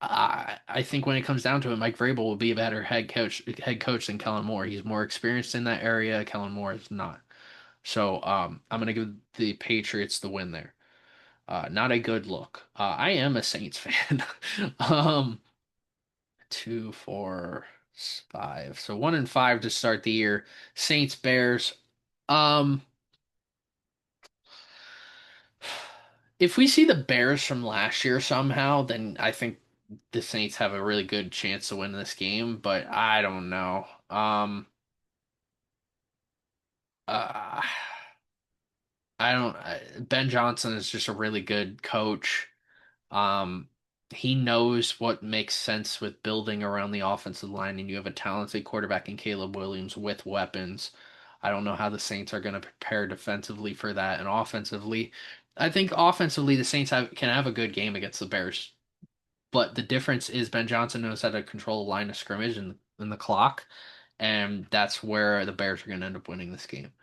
when it comes down to it, Mike Vrabel will be a better head coach than Kellen Moore. He's more experienced in that area. Kellen Moore is not. So I'm gonna give the Patriots the win there. Not a good look. I am a Saints fan. um, 2, 4, 5. So 1-5 to start the year. Saints Bears. Um, if we see the Bears from last year somehow, then I think the Saints have a really good chance to win this game. But I don't know. Uh, I don't. Ben Johnson is just a really good coach. Um, he knows what makes sense with building around the offensive line, and you have a talented quarterback in Caleb Williams with weapons. I don't know how the Saints are going to prepare defensively for that, and offensively, I think offensively the Saints can have a good game against the Bears. But the difference is Ben Johnson knows how to control the line of scrimmage and the clock, and that's where the Bears are going to end up winning this game.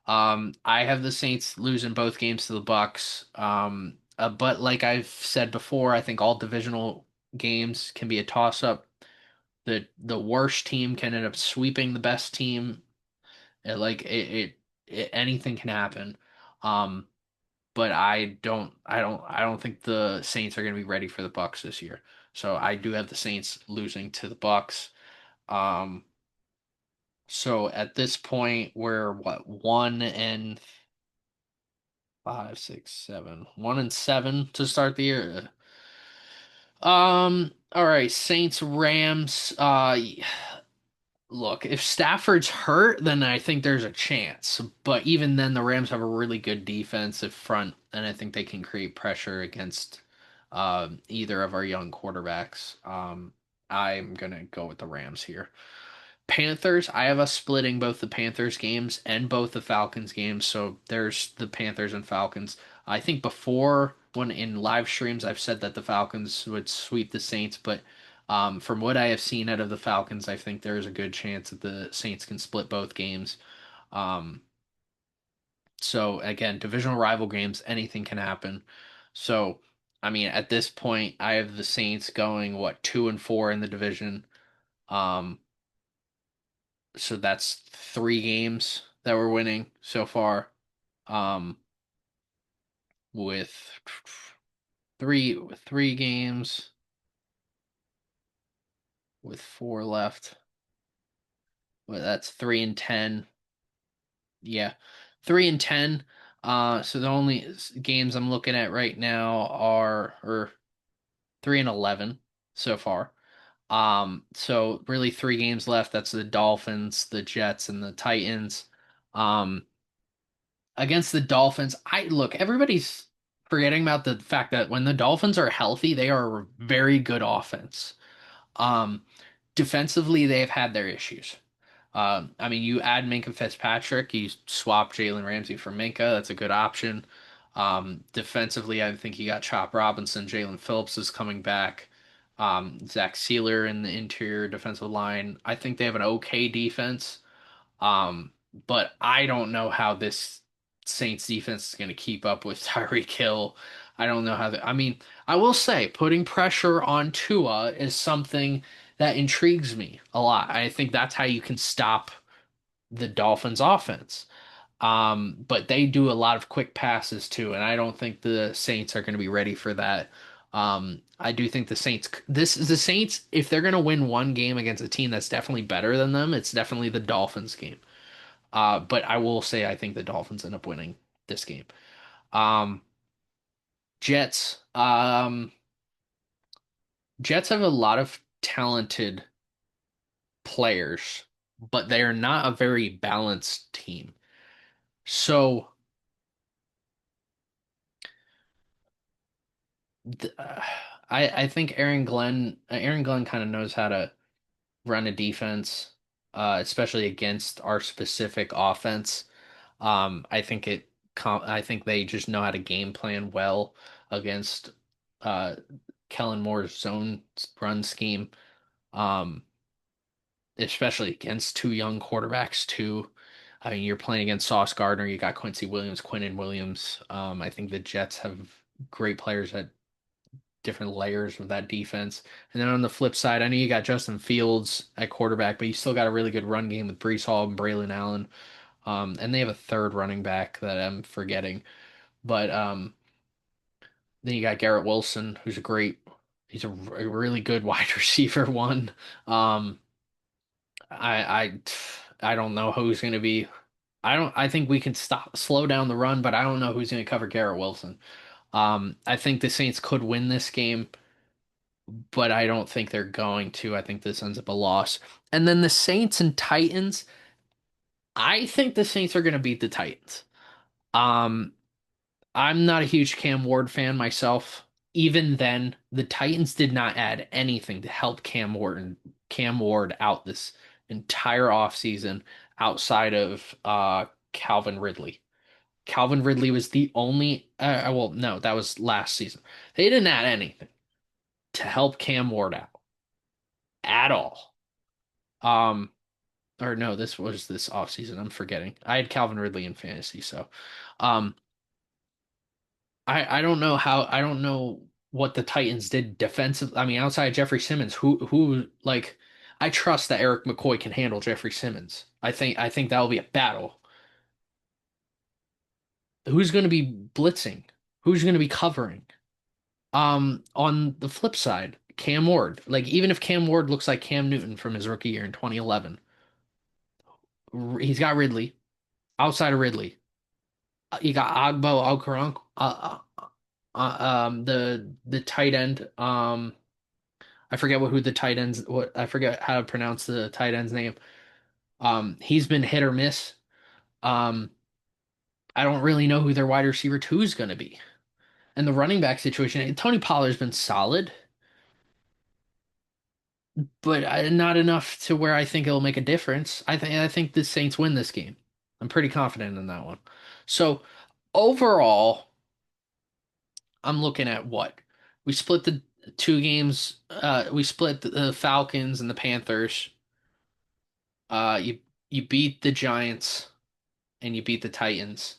I have the Saints losing both games to the Bucks. But like I've said before, I think all divisional games can be a toss-up. The worst team can end up sweeping the best team. Anything can happen. Um, but I don't think the Saints are going to be ready for the Bucks this year. So I do have the Saints losing to the Bucks. Um, So at this point, we're what, 1 and 7 to start the year. All right, Saints, Rams. Look, if Stafford's hurt, then I think there's a chance. But even then, the Rams have a really good defensive front, and I think they can create pressure against either of our young quarterbacks. I'm gonna go with the Rams here. Panthers, I have us splitting both the Panthers games and both the Falcons games. So there's the Panthers and Falcons. I think before, when in live streams, I've said that the Falcons would sweep the Saints, but from what I have seen out of the Falcons, I think there is a good chance that the Saints can split both games. Um, so again, divisional rival games, anything can happen. So, I mean, at this point, I have the Saints going, what, 2-4 in the division. Um, so that's 3 games that we're winning so far. Um, with three games with 4 left. Well, that's 3-10. Yeah, 3-10. So the only games I'm looking at right now are or 3-11 so far. So really 3 games left. That's the Dolphins, the Jets, and the Titans. Um, against the Dolphins, I look, everybody's forgetting about the fact that when the Dolphins are healthy, they are a very good offense. Um, defensively, they've had their issues. I mean, you add Minka Fitzpatrick, you swap Jalen Ramsey for Minka. That's a good option. Defensively, I think you got Chop Robinson, Jalen Phillips is coming back. Zach Sealer in the interior defensive line. I think they have an okay defense. Um, but I don't know how this Saints defense is going to keep up with Tyreek Hill. I don't know how I mean, I will say putting pressure on Tua is something that intrigues me a lot. I think that's how you can stop the Dolphins offense. But they do a lot of quick passes too, and I don't think the Saints are going to be ready for that. I do think the Saints, this is the Saints, if they're going to win one game against a team that's definitely better than them, it's definitely the Dolphins game. But I will say I think the Dolphins end up winning this game. Um, Jets. Jets have a lot of talented players, but they are not a very balanced team. So th- uh, I think Aaron Glenn kind of knows how to run a defense, especially against our specific offense. I think they just know how to game plan well against uh Kellen Moore's zone run scheme. Um, especially against 2 young quarterbacks too. I mean, you're playing against Sauce Gardner, you got Quincy Williams, Quinnen Williams. I think the Jets have great players at different layers of that defense. And then on the flip side, I know you got Justin Fields at quarterback, but you still got a really good run game with Breece Hall and Braylon Allen. And they have a third running back that I'm forgetting. But then you got Garrett Wilson, he's a really good wide receiver one. Um, I I don't know who's going to be. I think we can slow down the run, but I don't know who's going to cover Garrett Wilson. I think the Saints could win this game, but I don't think they're going to. I think this ends up a loss. And then the Saints and Titans, I think the Saints are going to beat the Titans. Um, I'm not a huge Cam Ward fan myself. Even then, the Titans did not add anything to help Cam Ward out this entire offseason outside of Calvin Ridley. Calvin Ridley was the only well, no, that was last season. They didn't add anything to help Cam Ward out at all. Um or no, this was this offseason. I'm forgetting. I had Calvin Ridley in fantasy, so um I don't know what the Titans did defensive. I mean, outside of Jeffrey Simmons, who like I trust that Eric McCoy can handle Jeffrey Simmons. I think that'll be a battle. Who's going to be blitzing? Who's going to be covering? On the flip side, Cam Ward. Like even if Cam Ward looks like Cam Newton from his rookie year in 2011, He's got Ridley. Outside of Ridley, you got Agbo Okoronkwo, the tight end. I forget who the tight ends. What I forget how to pronounce the tight end's name. He's been hit or miss. Um, I don't really know who their wide receiver two is going to be. And the running back situation, Tony Pollard's been solid, but not enough to where I think it'll make a difference. I think the Saints win this game. I'm pretty confident in that one. So overall, I'm looking at what we split the two games. We split the Falcons and the Panthers. You beat the Giants and you beat the Titans.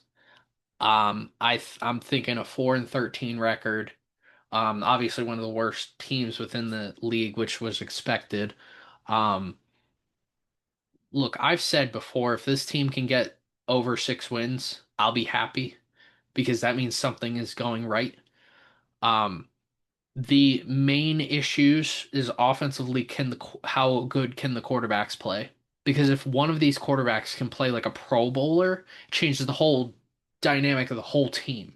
I'm thinking a 4-13 record. Obviously one of the worst teams within the league, which was expected. Um, Look, I've said before, if this team can get over 6 wins, I'll be happy because that means something is going right. Um, the main issues is offensively, how good can the quarterbacks play? Because if one of these quarterbacks can play like a Pro Bowler, it changes the whole dynamic of the whole team.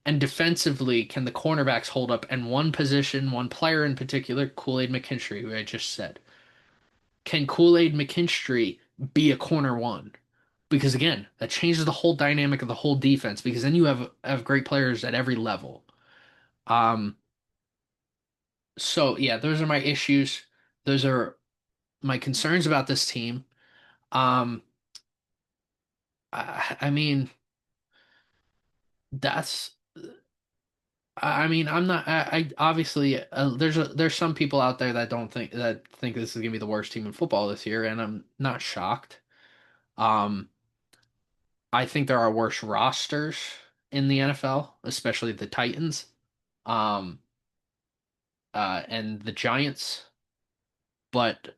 And defensively, can the cornerbacks hold up? And one position, one player in particular, Kool-Aid McKinstry, who I just said, can Kool-Aid McKinstry be a corner one? Because again, that changes the whole dynamic of the whole defense. Because then you have great players at every level. Um, so yeah, those are my issues. Those are my concerns about this team. Um, I mean, that's. I mean, I'm not. I obviously there's some people out there that think this is gonna be the worst team in football this year, and I'm not shocked. Um, I think there are worse rosters in the NFL, especially the Titans, um, and the Giants. But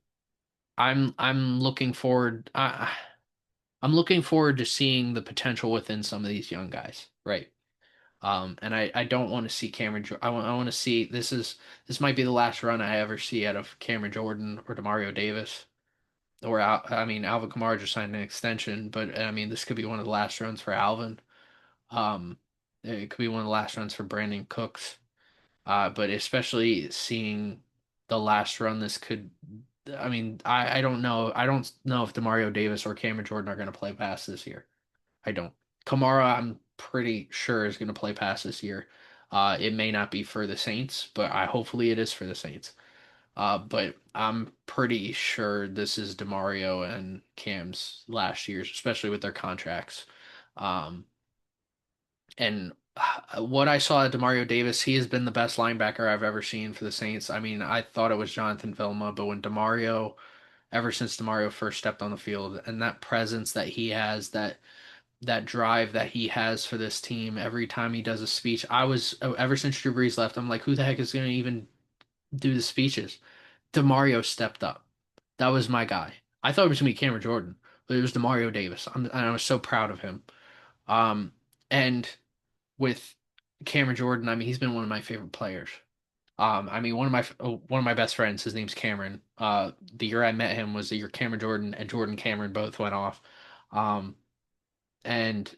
I'm looking forward. I'm looking forward to seeing the potential within some of these young guys, right? And I don't want to see I want to see this might be the last run I ever see out of Cameron Jordan or Demario Davis or I mean Alvin Kamara just signed an extension, but I mean this could be one of the last runs for Alvin. Um, it could be one of the last runs for Brandon Cooks. But especially seeing the last run, this could. I mean, I don't know. I don't know if Demario Davis or Cameron Jordan are going to play pass this year. I don't. Kamara, I'm pretty sure is going to play pass this year. It may not be for the Saints, but I hopefully it is for the Saints. But I'm pretty sure this is Demario and Cam's last years, especially with their contracts. Um, and what I saw at Demario Davis, he has been the best linebacker I've ever seen for the Saints. I mean, I thought it was Jonathan Vilma, but when Demario, ever since Demario first stepped on the field, and that presence that he has, that drive that he has for this team every time he does a speech. Ever since Drew Brees left, I'm like, who the heck is going to even do the speeches? Demario stepped up. That was my guy. I thought it was going to be Cameron Jordan, but it was Demario Davis. I was so proud of him. Um, and with Cameron Jordan, I mean, he's been one of my favorite players. I mean, one of my best friends, his name's Cameron. The year I met him was the year Cameron Jordan and Jordan Cameron both went off. Um, and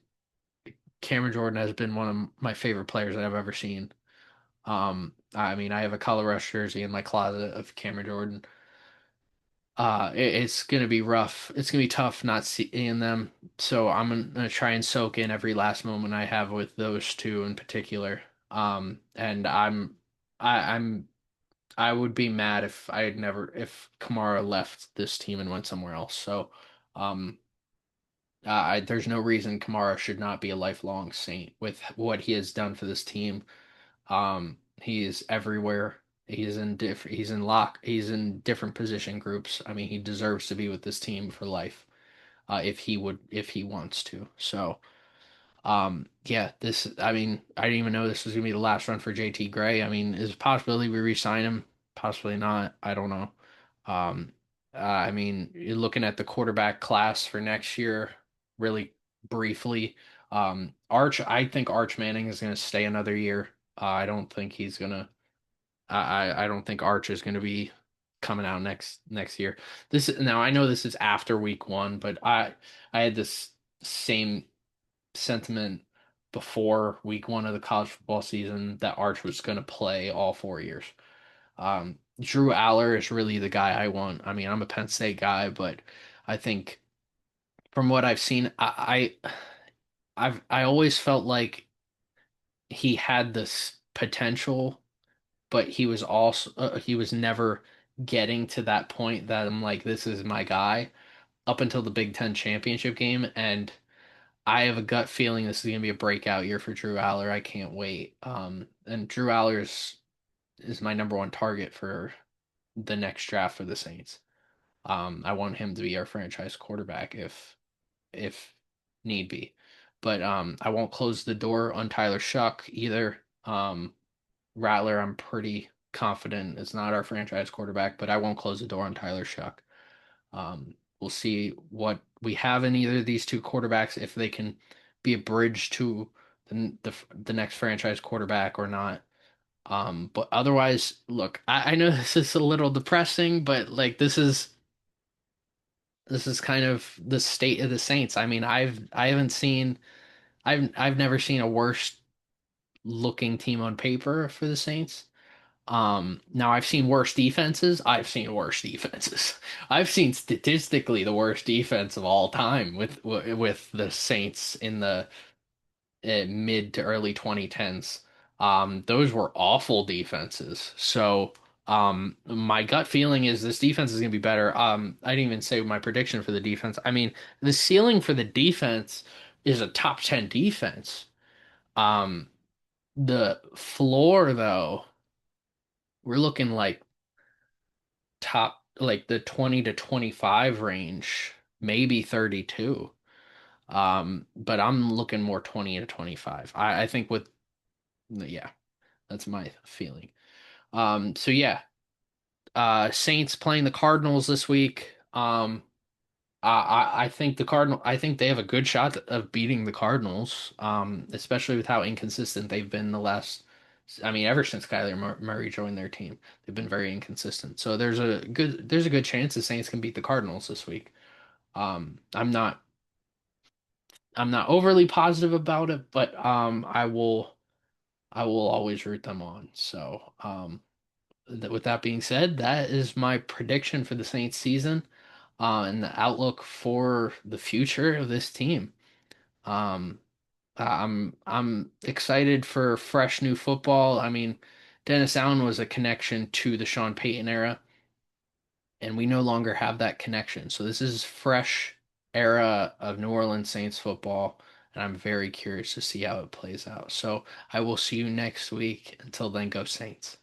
Cameron Jordan has been one of my favorite players that I've ever seen. I mean, I have a color rush jersey in my closet of Cameron Jordan. It's gonna be rough. It's gonna be tough not seeing them. So I'm gonna try and soak in every last moment I have with those two in particular. And I'm I would be mad if Kamara left this team and went somewhere else. So, um, there's no reason Kamara should not be a lifelong Saint with what he has done for this team. He is everywhere. He's in different position groups. I mean, he deserves to be with this team for life. If he wants to. So, yeah, I mean, I didn't even know this was gonna be the last run for JT Gray. I mean, is a possibility we re-sign him? Possibly not. I don't know. Um, I mean, you're looking at the quarterback class for next year, really briefly. I think Arch Manning is gonna stay another year. I don't think he's gonna. I don't think Arch is gonna be. coming out next year. This now I know this is after week one, but I had this same sentiment before week one of the college football season that Arch was going to play all 4 years. Drew Aller is really the guy I want. I mean, I'm a Penn State guy, but I think from what I've seen, I always felt like he had this potential, but he was never getting to that point that I'm like, this is my guy up until the Big Ten championship game, and I have a gut feeling this is going to be a breakout year for Drew Aller. I can't wait. And Drew is my number one target for the next draft for the Saints. I want him to be our franchise quarterback if need be. But I won't close the door on Tyler Shuck either. Rattler, I'm pretty confident is not our franchise quarterback, but I won't close the door on Tyler Shuck. We'll see what we have in either of these two quarterbacks if they can be a bridge to the next franchise quarterback or not. But otherwise, look, I know this is a little depressing, but like this is kind of the state of the Saints. I mean, I've never seen a worse looking team on paper for the Saints. Now I've seen worse defenses. I've seen worse defenses. I've seen statistically the worst defense of all time with the Saints in the mid to early 2010s. Those were awful defenses. So, my gut feeling is this defense is going to be better. I didn't even say my prediction for the defense. I mean, the ceiling for the defense is a top 10 defense. Um, the floor though, we're looking like like the 20 to 25 range, maybe 32. But I'm looking more 20 to 25. I think yeah, that's my feeling. So yeah, Saints playing the Cardinals this week. I think I think they have a good shot of beating the Cardinals, especially with how inconsistent they've been I mean, ever since Murray joined their team, they've been very inconsistent. So there's a good chance the Saints can beat the Cardinals this week. Um, I'm not, I'm not overly positive about it, but I will always root them on. So, with that being said, that is my prediction for the Saints season, and the outlook for the future of this team. Um, I'm excited for fresh new football. I mean, Dennis Allen was a connection to the Sean Payton era, and we no longer have that connection. So this is fresh era of New Orleans Saints football, and I'm very curious to see how it plays out. So I will see you next week. Until then, go Saints.